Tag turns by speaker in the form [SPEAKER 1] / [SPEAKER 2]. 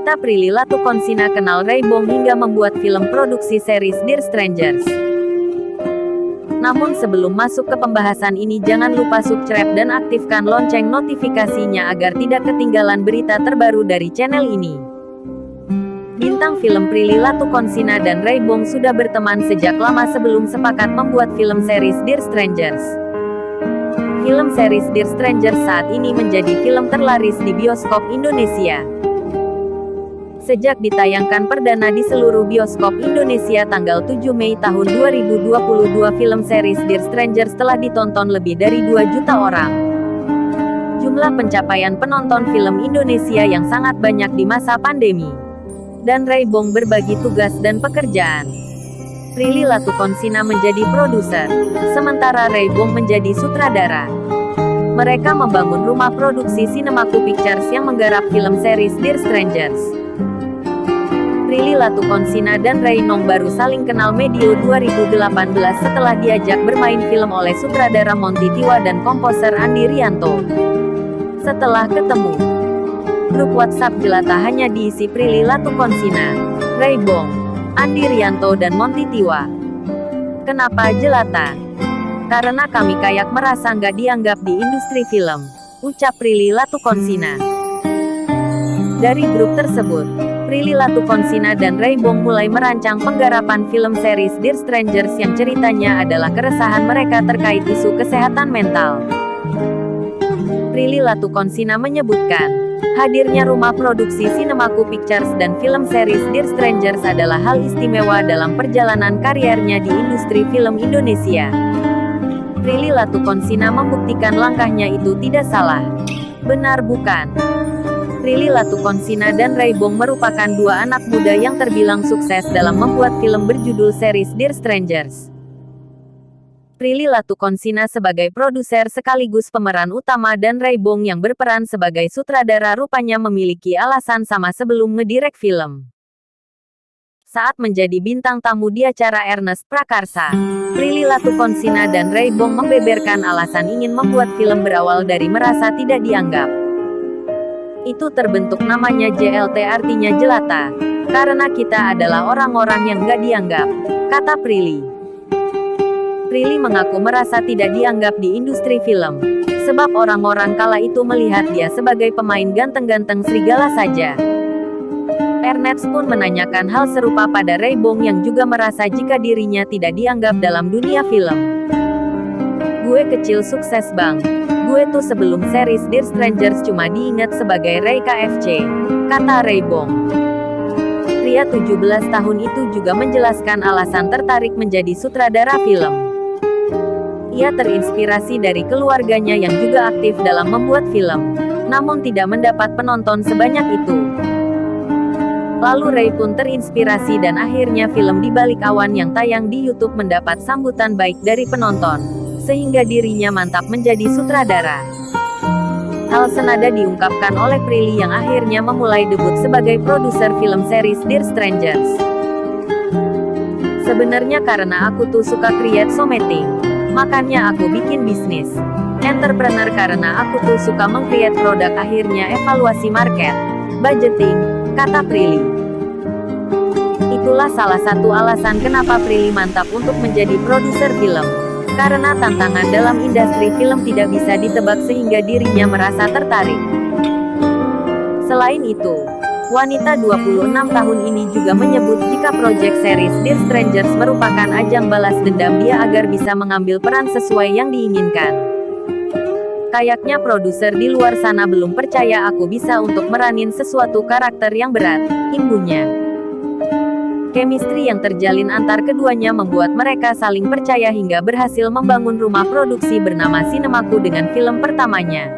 [SPEAKER 1] Wanita Prilly Latukonsina kenal Ray Bong hingga membuat film produksi series Dear Strangers. Namun sebelum masuk ke pembahasan ini, jangan lupa subscribe dan aktifkan lonceng notifikasinya agar tidak ketinggalan berita terbaru dari channel ini. Bintang film Prilly Latukonsina dan Ray Bong sudah berteman sejak lama sebelum sepakat membuat film series Dear Strangers. Film series Dear Strangers saat ini menjadi film terlaris di bioskop Indonesia. Sejak ditayangkan perdana di seluruh bioskop Indonesia tanggal 7 Mei tahun 2022, film series Dear Strangers telah ditonton lebih dari 2 juta orang. Jumlah pencapaian penonton film Indonesia yang sangat banyak di masa pandemi. Dan Ray Bong berbagi tugas dan pekerjaan. Prilly Latukonsina menjadi produser, sementara Ray Bong menjadi sutradara. Mereka membangun rumah produksi Cinemaku Pictures yang menggarap film series Dear Strangers. Prilly Latukonsina dan Ray Bong baru saling kenal medio 2018 setelah diajak bermain film oleh sutradara Monty Tiwa dan komposer Andi Rianto. Setelah ketemu, grup WhatsApp jelata hanya diisi Prilly Latukonsina, Ray Bong, Andi Rianto dan Monty Tiwa. Kenapa jelata? Karena kami kayak merasa nggak dianggap di industri film, ucap Prilly Latukonsina. Dari grup tersebut, Prilly Latukonsina dan Ray Bong mulai merancang penggarapan film series Dear Strangers yang ceritanya adalah keresahan mereka terkait isu kesehatan mental. Prilly Latukonsina menyebutkan, hadirnya rumah produksi Cinemaku Pictures dan film series Dear Strangers adalah hal istimewa dalam perjalanan karirnya di industri film Indonesia. Prilly Latukonsina membuktikan langkahnya itu tidak salah. Benar bukan? Prilly Latukonsina dan Ray Bong merupakan dua anak muda yang terbilang sukses dalam membuat film berjudul series Dear Strangers. Prilly Latukonsina sebagai produser sekaligus pemeran utama dan Ray Bong yang berperan sebagai sutradara rupanya memiliki alasan sama sebelum ngedirect film. Saat menjadi bintang tamu di acara Ernest Prakarsa, Prilly Latukonsina dan Ray Bong membeberkan alasan ingin membuat film berawal dari merasa tidak dianggap. Itu terbentuk namanya JLT, artinya jelata. Karena kita adalah orang-orang yang gak dianggap, kata Prilly. Prilly mengaku merasa tidak dianggap di industri film, sebab orang-orang kala itu melihat dia sebagai pemain ganteng-ganteng serigala saja. Ernest pun menanyakan hal serupa pada Ray Bong yang juga merasa jika dirinya tidak dianggap dalam dunia film. Gue kecil sukses bang. Gue tuh sebelum series Dear Strangers cuma diingat sebagai Ray KFC, kata Ray Bong. Pria 17 tahun itu juga menjelaskan alasan tertarik menjadi sutradara film. Ia terinspirasi dari keluarganya yang juga aktif dalam membuat film, namun tidak mendapat penonton sebanyak itu. Lalu Ray pun terinspirasi dan akhirnya film Di Balik Awan yang tayang di YouTube mendapat sambutan baik dari penonton, sehingga dirinya mantap menjadi sutradara. Hal senada diungkapkan oleh Prilly yang akhirnya memulai debut sebagai produser film series Dear Strangers. Sebenarnya karena aku tuh suka create something, makanya aku bikin bisnis. Entrepreneur karena aku tuh suka meng-create produk, akhirnya evaluasi market, budgeting, kata Prilly. Itulah salah satu alasan kenapa Prilly mantap untuk menjadi produser film. Karena tantangan dalam industri film tidak bisa ditebak sehingga dirinya merasa tertarik. Selain itu, wanita 26 tahun ini juga menyebut jika proyek series Dear Strangers merupakan ajang balas dendam dia agar bisa mengambil peran sesuai yang diinginkan. Kayaknya produser di luar sana belum percaya aku bisa untuk meranin sesuatu karakter yang berat, imbuhnya. Chemistry yang terjalin antar keduanya membuat mereka saling percaya hingga berhasil membangun rumah produksi bernama Cinemaku dengan film pertamanya.